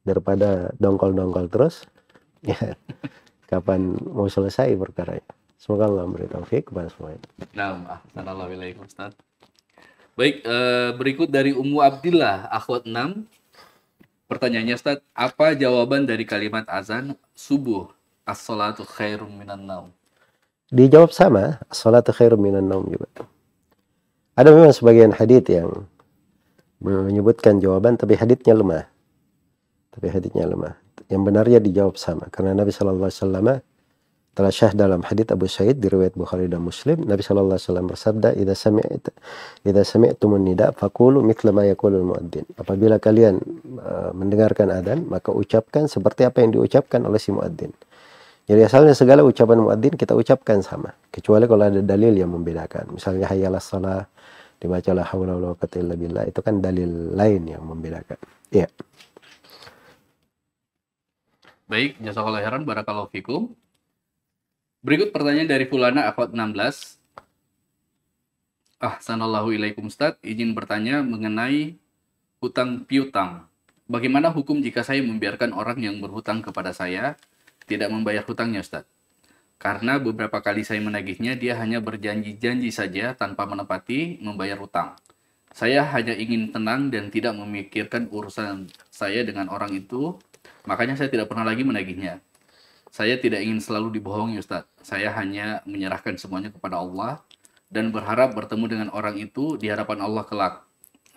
Daripada dongkol-dongkol terus, ya kapan mau selesai perkaranya. Semoga Allah memberi taufik kepada semuanya. Nah, assalamualaikum Ustaz. Baik, berikut dari Ummu Abdillah Akhwat 6. Pertanyaannya Ustaz, apa jawaban dari kalimat azan subuh, as-salatu khairum minan naum? Dijawab sama, as-salatu khairum minan naum juga. Ada memang sebagian hadits yang menyebutkan jawaban, tapi haditsnya lemah. Yang benarnya dijawab sama, karena Nabi SAW telah syah dalam hadits Abu Sa'id di riwayat Bukhari dan Muslim. Nabi SAW bersabda, "Idza sami'tumun nida faqulu mithla ma yaqulul muadzin." Apabila kalian mendengarkan adzan, maka ucapkan seperti apa yang diucapkan oleh si muadzin. Jadi asalnya segala ucapan muadzin kita ucapkan sama, kecuali kalau ada dalil yang membedakan. Misalnya hayyalas shalah dibaca la haula wala quwwata illa billah, itu kan dalil lain yang membedakan. Iya. Baik, jazakallahu khairan, barakallahu fikum. Berikut pertanyaan dari Fulana Akhwat 16. Ahsanallahu ilaikum Ustaz, izin bertanya mengenai hutang piutang. Bagaimana hukum jika saya membiarkan orang yang berhutang kepada saya tidak membayar hutangnya Ustaz? Karena beberapa kali saya menagihnya, dia hanya berjanji-janji saja tanpa menepati membayar hutang. Saya hanya ingin tenang dan tidak memikirkan urusan saya dengan orang itu, makanya saya tidak pernah lagi menagihnya. Saya tidak ingin selalu dibohongi Ustaz. Saya hanya menyerahkan semuanya kepada Allah dan berharap bertemu dengan orang itu di hadapan Allah kelak.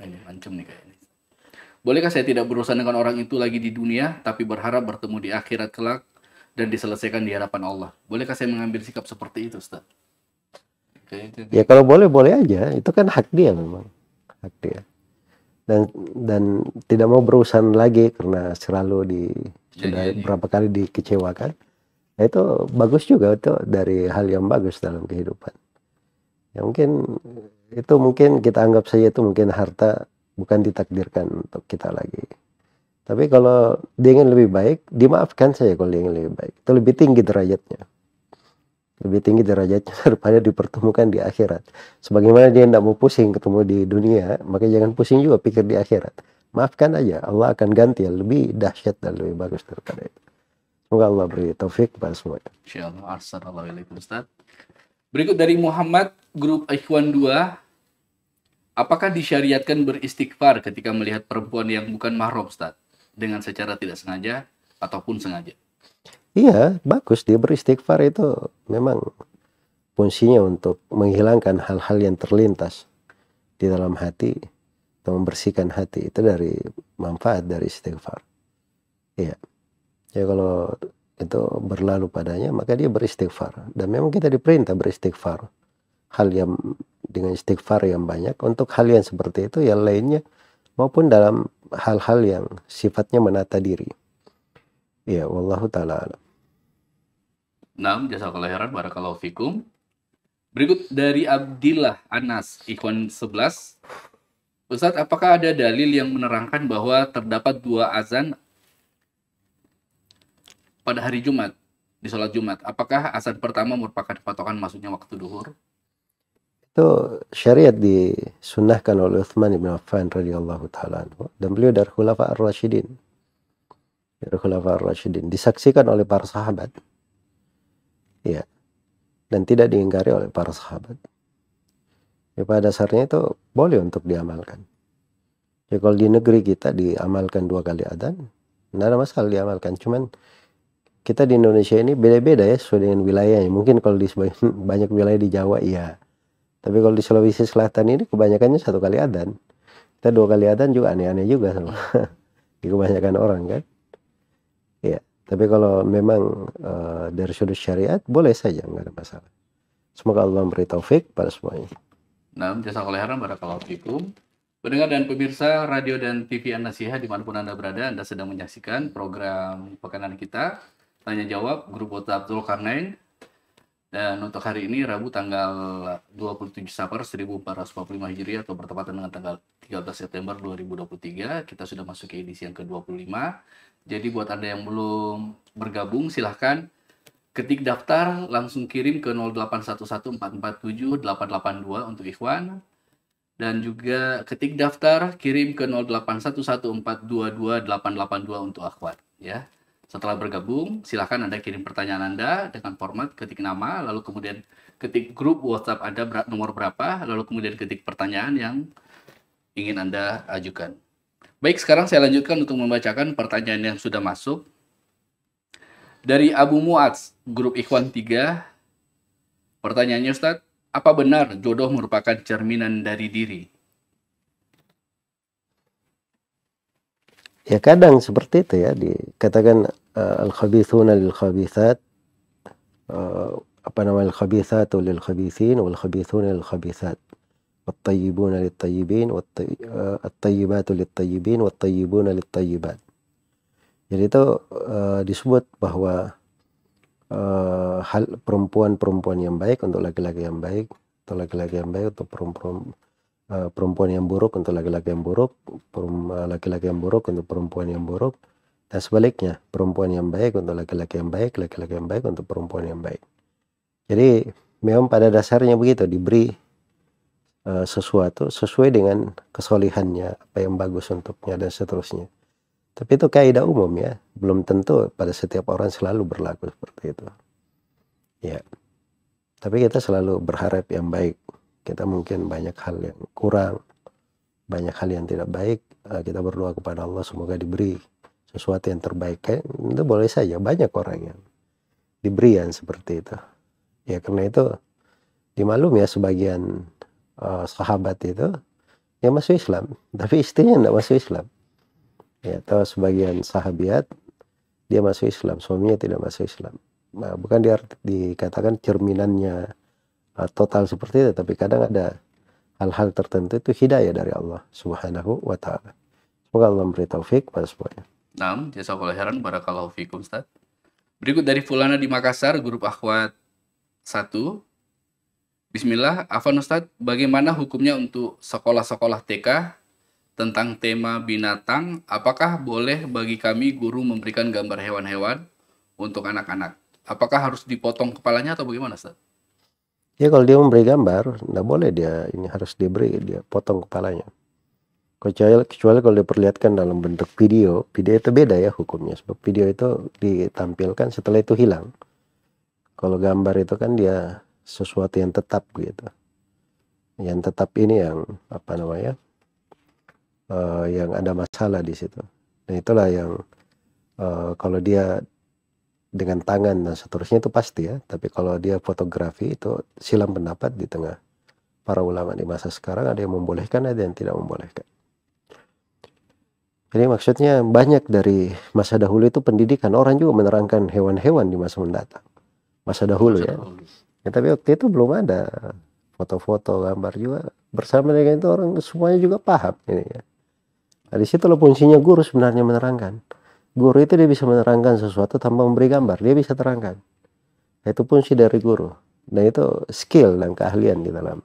Ini mancung nih kayaknya. Bolehkah saya tidak berurusan dengan orang itu lagi di dunia, tapi berharap bertemu di akhirat kelak dan diselesaikan di hadapan Allah. Bolehkah saya mengambil sikap seperti itu, Ustaz? Ya kalau boleh aja, itu kan hak dia memang, hak dia. Dan tidak mau berurusan lagi karena selalu sudah berapa kali dikecewakan. Nah, itu bagus juga, itu dari hal yang bagus dalam kehidupan. Ya mungkin kita anggap saja itu mungkin harta bukan ditakdirkan untuk kita lagi. Tapi kalau dia ingin lebih baik, dimaafkan saja kalau dia ingin lebih baik. Itu lebih tinggi derajatnya. Lebih tinggi derajatnya daripada dipertemukan di akhirat. Sebagaimana dia tidak mau pusing ketemu di dunia, maka jangan pusing juga pikir di akhirat. Maafkan aja, Allah akan ganti yang lebih dahsyat dan lebih bagus daripada itu. Semoga Allah beri taufik kepada semuanya. Insyaallah. Assalamualaikum Ustaz. Berikut dari Muhammad, grup Ikhwan 2. Apakah disyariatkan beristighfar ketika melihat perempuan yang bukan mahram, Ustaz? Dengan secara tidak sengaja ataupun sengaja? Iya, bagus dia beristighfar, itu memang fungsinya untuk menghilangkan hal-hal yang terlintas di dalam hati atau membersihkan hati. Itu dari manfaat dari istighfar. Iya. Ya kalau itu berlalu padanya, maka dia beristighfar. Dan memang kita diperintah beristighfar. Hal yang dengan istighfar yang banyak untuk hal yang seperti itu, yang lainnya maupun dalam hal-hal yang sifatnya menata diri. Ya, wallahu ta'ala alam. Naam, jazakallahu khairan, barakallahu fikum. Berikut dari Abdillah Anas, Ikhwan 11. Ustaz, apakah ada dalil yang menerangkan bahwa terdapat 2 azan pada hari Jumat, di sholat Jumat? Apakah azan pertama merupakan patokan masuknya waktu duhur? Itu syariat disunnahkan oleh Utsman bin Affan radhiyallahu ta'ala anhu, dan beliau dari Khulafa ar-Rasyidin. Disaksikan oleh para sahabat. Ya. Dan tidak diingkari oleh para sahabat. Ya, pada dasarnya itu boleh untuk diamalkan. Ya, kalau di negeri kita diamalkan 2 kali adzan, tidak ada masalah diamalkan. Cuman kita di Indonesia ini beda-beda ya sesuai dengan wilayahnya. Mungkin kalau di banyak wilayah di Jawa iya. Tapi kalau di Sulawesi Selatan ini kebanyakannya 1 kali adzan. Kita 2 kali adzan juga aneh-aneh juga sama di kebanyakan orang kan. Ya, tapi kalau memang dari sudut syariat boleh saja, nggak ada masalah. Semoga Allah memberi taufik pada semuanya. Nah, jazakallahu khairan, barakallahu fikum. Pendengar dan pemirsa radio dan TV An-Nasihat dimanapun Anda berada, Anda sedang menyaksikan program pekanan kita, Tanya Jawab, Grup WhatsApp Dzulkarnain. Dan untuk hari ini, Rabu tanggal 27 Safar 1445 Hijriah atau bertepatan dengan tanggal 13 September 2023, kita sudah masuk ke edisi yang ke-25. Jadi buat Anda yang belum bergabung, silahkan ketik daftar, langsung kirim ke 0811447882 untuk Ikhwan. Dan juga ketik daftar, kirim ke 0811422882 untuk Akhwat. Ya. Setelah bergabung, silahkan Anda kirim pertanyaan Anda dengan format ketik nama, lalu kemudian ketik grup WhatsApp Anda nomor berapa, lalu kemudian ketik pertanyaan yang ingin Anda ajukan. Baik, sekarang saya lanjutkan untuk membacakan pertanyaan yang sudah masuk. Dari Abu Mu'adz, grup Ikhwan 3. Pertanyaannya, Ustaz, apa benar jodoh merupakan cerminan dari diri? Ya kadang seperti itu ya, dikatakan al-khabithuna lil-khabithat, al-khabithatu lil-khabithin wal-khabithuna lil-khabithat. Wat-tayyibuna lit-tayyibin, wat-tayyibatu lit-tayyibin, wat-tayyibuna lit-tayyibat. Jadi itu disebut bahwa hal perempuan-perempuan yang baik untuk laki-laki yang baik, atau laki-laki yang baik untuk perempuan yang buruk untuk laki-laki yang buruk, laki-laki yang buruk untuk perempuan yang buruk, dan sebaliknya, perempuan yang baik untuk laki-laki yang baik, laki-laki yang baik untuk perempuan yang baik. Jadi memang pada dasarnya begitu, diberi sesuatu sesuai dengan kesolihannya, apa yang bagus untuknya dan seterusnya. Tapi itu kaidah umum ya, belum tentu pada setiap orang selalu berlaku seperti itu. Ya, tapi kita selalu berharap yang baik. Kita mungkin banyak hal yang kurang, banyak hal yang tidak baik. Kita berdoa kepada Allah semoga diberi sesuatu yang terbaik. Itu boleh saja, banyak orang yang diberi yang seperti itu. Ya karena itu dimaklum ya sebagian sahabat itu yang masuk Islam, tapi istrinya tidak masuk Islam. Ya, atau sebagian sahabiat dia masuk Islam, suaminya tidak masuk Islam. Nah, bukan dikatakan cerminannya total seperti itu, tapi kadang ada hal-hal tertentu itu hidayah dari Allah Subhanahu wa Ta'ala. Semoga Allah memberi taufik pada semuanya. Naam, jazakallahu khairan, barakallahu fikum, Ustaz. Berikut dari Fulana di Makassar, grup Akhwat 1. Bismillah, Afwan Ustaz, bagaimana hukumnya untuk sekolah-sekolah TK tentang tema binatang? Apakah boleh bagi kami guru memberikan gambar hewan-hewan untuk anak-anak? Apakah harus dipotong kepalanya atau bagaimana, Ustaz? Ya kalau dia memberi gambar, nggak boleh dia harus dia potong kepalanya. Kecuali kalau diperlihatkan dalam bentuk video itu beda ya hukumnya. Sebab video itu ditampilkan setelah itu hilang. Kalau gambar itu kan dia sesuatu yang tetap gitu. Yang tetap ini yang apa namanya, yang ada masalah di situ. Nah itulah yang kalau dia dengan tangan dan seterusnya itu pasti ya. Tapi kalau dia fotografi itu silang pendapat di tengah para ulama di masa sekarang. Ada yang membolehkan, ada yang tidak membolehkan. Jadi maksudnya banyak dari masa dahulu itu pendidikan. Orang juga menerangkan hewan-hewan di masa mendatang. Masa dahulu ya. Ya, tapi waktu itu belum ada foto-foto, gambar juga. Bersama dengan itu orang semuanya juga paham ini ya. Nah, di situ fungsinya guru sebenarnya menerangkan. Guru itu dia bisa menerangkan sesuatu tanpa memberi gambar, dia bisa terangkan. Nah, itu fungsi dari guru. Nah itu skill dan keahlian di dalam.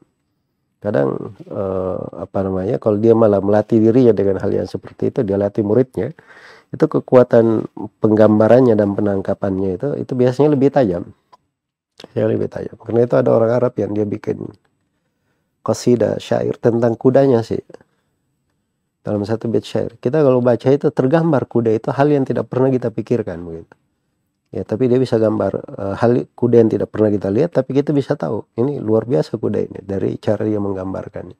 Kadang apa namanya, kalau dia malah melatih dirinya dengan hal yang seperti itu, dia latih muridnya, itu kekuatan penggambarannya dan penangkapannya itu biasanya lebih tajam. Ya lebih tajam. Karena itu ada orang Arab yang dia bikin qasidah syair tentang kudanya sih. Dalam satu bait syair. Kita kalau baca itu tergambar kuda itu hal yang tidak pernah kita pikirkan begitu. Ya, tapi dia bisa gambar hal kuda yang tidak pernah kita lihat, tapi kita bisa tahu ini luar biasa kuda ini dari cara dia menggambarkannya.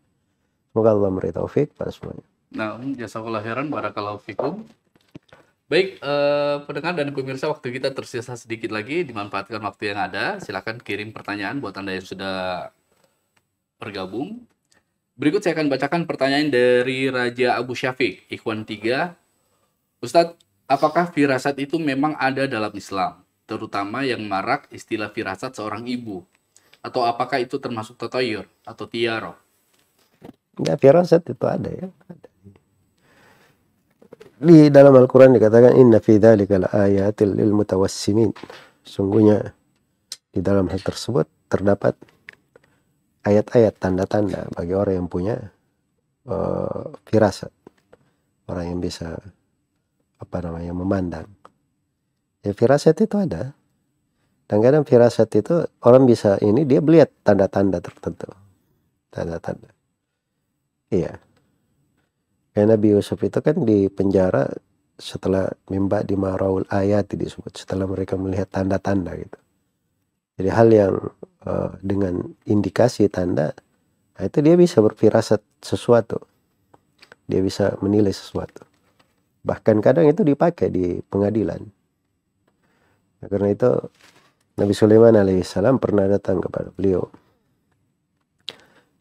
Semoga Allah memberi taufik pada semuanya. Nah, jazakallahu khairan, barakallahu fikum. Baik, pendengar dan pemirsa, waktu kita tersisa sedikit lagi, dimanfaatkan waktu yang ada. Silakan kirim pertanyaan buat Anda yang sudah bergabung. Berikut saya akan bacakan pertanyaan dari Raja Abu Syafiq, Ikhwan 3. Ustadz, apakah firasat itu memang ada dalam Islam? Terutama yang marak istilah firasat seorang ibu. Atau apakah itu termasuk tatayur atau tiaro? Enggak, firasat itu ada ya. Ada. Di dalam Al-Quran dikatakan inna fi dzalika laayatil lil mutawassimin. Sungguhnya di dalam hal tersebut terdapat ayat-ayat tanda-tanda bagi orang yang punya firasat. Orang yang bisa apa namanya memandang. Ya firasat itu ada. Dan kadang firasat itu orang bisa dia melihat tanda-tanda tertentu. Tanda-tanda. Iya. Kayak Nabi Yusuf itu kan di penjara setelah mimba di maraul ayat disebut, setelah mereka melihat tanda-tanda gitu. Jadi hal yang dengan indikasi tanda, nah itu dia bisa berfirasat sesuatu, dia bisa menilai sesuatu. Bahkan kadang itu dipakai di pengadilan. Nah, karena itu Nabi Sulaiman alaihissalam pernah datang kepada beliau.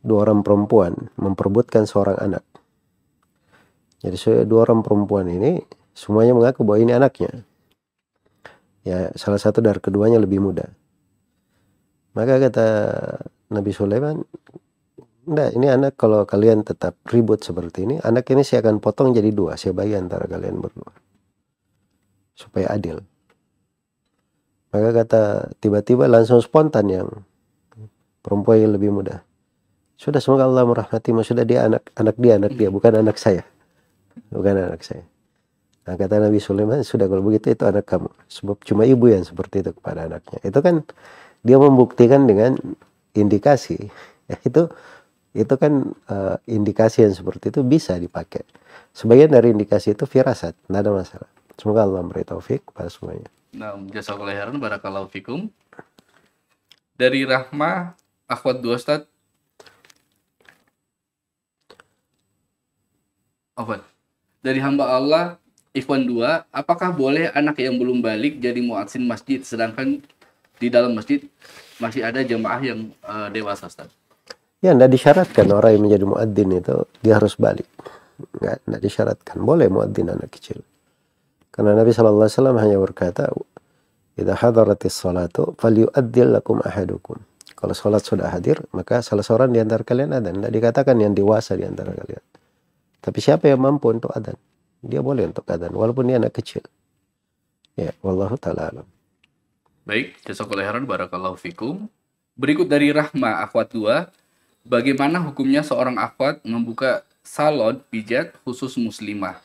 2 orang perempuan memperebutkan seorang anak. Jadi 2 orang perempuan ini semuanya mengaku bahwa ini anaknya. Ya, salah satu dari keduanya lebih muda. Maka kata Nabi Sulaiman, enggak, ini anak kalau kalian tetap ribut seperti ini, anak ini saya akan potong jadi 2, saya bagi antara kalian berdua. Supaya adil. Maka kata tiba-tiba langsung spontan yang perempuan yang lebih muda. Sudah, semoga Allah merahmatimu, sudah dia anak dia, bukan anak saya. Bukan anak saya. Nah, kata Nabi Sulaiman, sudah kalau begitu itu anak kamu. Sebab cuma ibu yang seperti itu kepada anaknya. Itu kan dia membuktikan dengan indikasi. Ya, itu kan indikasi yang seperti itu bisa dipakai. Sebagian dari indikasi itu firasat, tidak ada masalah. Semoga Allah memberi taufik pada semuanya. Nah, jazakallahu khairan, barakallahu fikum. Dari Rahma Akhwat 2 Ustaz. Dari hamba Allah Ikhwan 2, apakah boleh anak yang belum balik jadi muadzin masjid sedangkan di dalam masjid masih ada jamaah yang dewasa, Ustaz? Ya, tidak disyaratkan orang yang menjadi muadzin itu dia harus balik. Nggak disyaratkan. Boleh muadzin anak kecil. Karena Nabi SAW hanya berkata, idza hadaratis salatu falyu'addil lakum ahadukum. Kalau sholat sudah hadir, maka salah seorang di antara kalian adzan. Tidak dikatakan yang dewasa di antara kalian. Tapi siapa yang mampu untuk adzan, dia boleh untuk adzan, walaupun dia anak kecil. Ya, wallahu ta'ala alam. Baik, jazakallahu khairan, barakallahu fikum. Berikut dari Rahma Akhwat 2, bagaimana hukumnya seorang akhwat membuka salon pijat khusus muslimah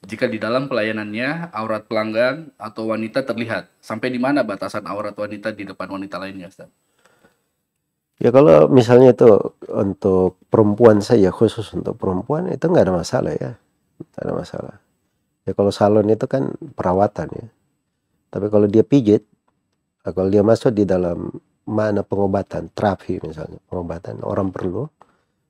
jika di dalam pelayanannya aurat pelanggan atau wanita terlihat? Sampai di mana batasan aurat wanita di depan wanita lainnya, Ustaz? Ya kalau misalnya itu untuk perempuan saja, khusus untuk perempuan, itu nggak ada masalah ya. Nggak ada masalah. Ya kalau salon itu kan perawatan ya. Tapi kalau dia pijit, kalau dia masuk di dalam mana pengobatan, terapi misalnya, pengobatan orang perlu,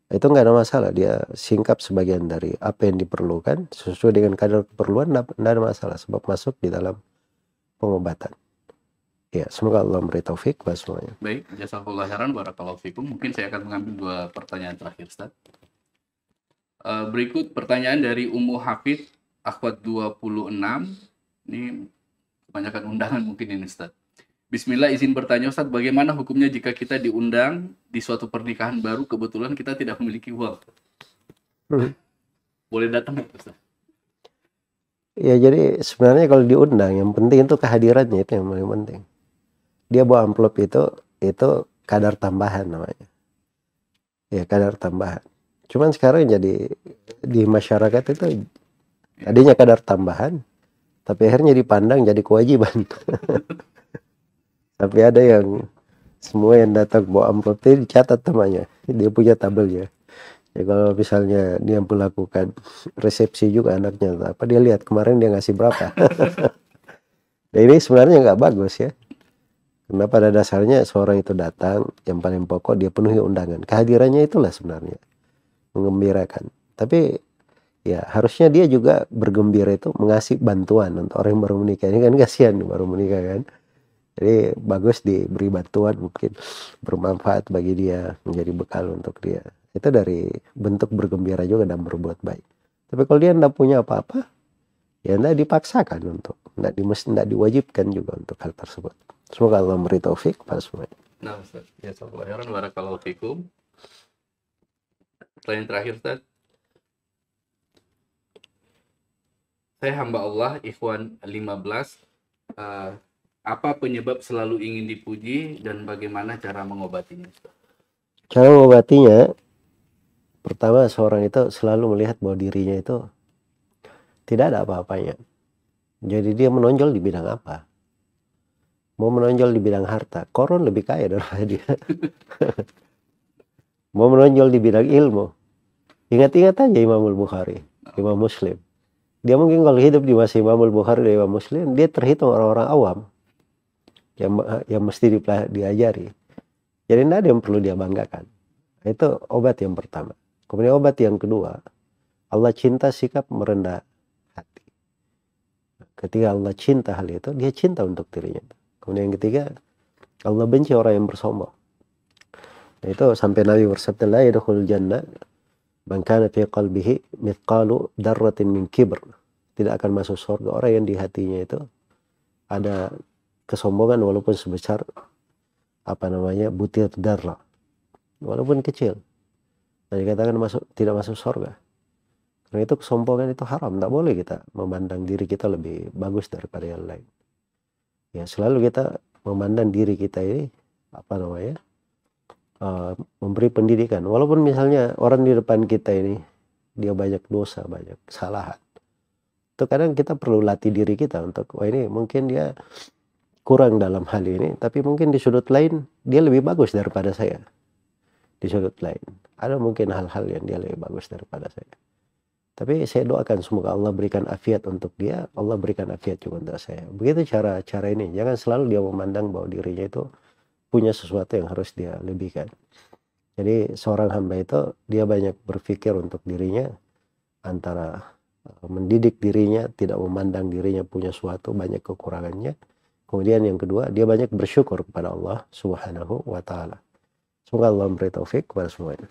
itu nggak ada masalah. Dia singkap sebagian dari apa yang diperlukan, sesuai dengan kadar keperluan, nggak ada masalah. Sebab masuk di dalam pengobatan. Ya, semoga Allah memberi taufik buat semuanya. Baik, jazakallahu khairan, barakallahu fikum. Mungkin saya akan mengambil 2 pertanyaan terakhir, Ustaz. Berikut pertanyaan dari Ummu Hafid, Akhwat 26. Ini kebanyakan undangan mungkin ini, Ustaz. Bismillah, izin bertanya, Ustaz, bagaimana hukumnya jika kita diundang di suatu pernikahan baru, kebetulan kita tidak memiliki uang? Boleh datang, Ustaz? Ya, jadi sebenarnya kalau diundang, yang penting itu kehadirannya, itu yang paling penting. Dia bawa amplop itu kadar tambahan namanya. Ya, kadar tambahan. Cuman sekarang jadi di masyarakat itu tadinya kadar tambahan, tapi akhirnya dipandang jadi kewajiban. Tapi ada yang semua yang datang bawa amplop itu dicatat namanya, dia punya tabelnya. Ya kalau misalnya dia melakukan resepsi juga anaknya, apa dia lihat kemarin dia ngasih berapa. Nah ini sebenarnya nggak bagus ya. Karena pada dasarnya seorang itu datang, yang paling pokok dia penuhi undangan. Kehadirannya itulah sebenarnya menggembirakan. Tapi ya harusnya dia juga bergembira itu mengasih bantuan untuk orang yang baru menikah. Ini kan kasihan baru menikah kan. Jadi bagus diberi bantuan, mungkin bermanfaat bagi dia, menjadi bekal untuk dia. Itu dari bentuk bergembira juga dan berbuat baik. Tapi kalau dia tidak punya apa-apa, ya tidak dipaksakan untuk, tidak diwajibkan juga untuk hal tersebut. Semoga Allah memberi taufik pada semuanya. Nah, Ustaz, ya khairan, barakallahu fikum. Pertanyaan terakhir, Ustaz. Saya hamba Allah, Ikhwan 15. Apa penyebab selalu ingin dipuji dan bagaimana cara mengobatinya, Ustaz? Cara mengobatinya, pertama seorang itu selalu melihat bahwa dirinya itu tidak ada apa-apanya. Jadi dia menonjol di bidang apa? Mau menonjol di bidang harta, Korun lebih kaya daripada dia. Mau menonjol di bidang ilmu, ingat-ingat aja Imamul Bukhari, Imam Muslim. Dia mungkin kalau hidup di masa Imamul Bukhari dan Imam Muslim, dia terhitung orang-orang awam yang mesti diajari. Jadi tidak ada yang perlu dia banggakan. Itu obat yang pertama. Kemudian obat yang kedua, Allah cinta sikap merendah hati. Ketika Allah cinta hal itu, dia cinta untuk dirinya. Kemudian yang ketiga, Allah benci orang yang bersombong. Nah, itu sampai Nabi bersabda, la yadkhulul jannah man kana fi qalbihi mithqalu darratin min kibr. Tidak akan masuk surga orang yang di hatinya itu ada kesombongan walaupun sebesar butir darah, walaupun kecil. Nah, dikatakan tidak masuk surga. Karena itu kesombongan itu haram. Tidak boleh kita memandang diri kita lebih bagus daripada yang lain. Ya, selalu kita memandang diri kita ini memberi pendidikan. Walaupun misalnya orang di depan kita ini dia banyak dosa, banyak kesalahan. Itu kadang kita perlu latih diri kita untuk, ini mungkin dia kurang dalam hal ini, tapi mungkin di sudut lain dia lebih bagus daripada saya. Di sudut lain ada mungkin hal-hal yang dia lebih bagus daripada saya. Tapi saya doakan semoga Allah berikan afiat untuk dia, Allah berikan afiat juga untuk saya. Begitu cara ini. Jangan selalu dia memandang bahwa dirinya itu punya sesuatu yang harus dia lebihkan. Jadi seorang hamba itu dia banyak berpikir untuk dirinya, antara mendidik dirinya, tidak memandang dirinya punya sesuatu, banyak kekurangannya. Kemudian yang kedua, dia banyak bersyukur kepada Allah Subhanahu wa Ta'ala. Semoga Allah memberi taufik kepada semuanya.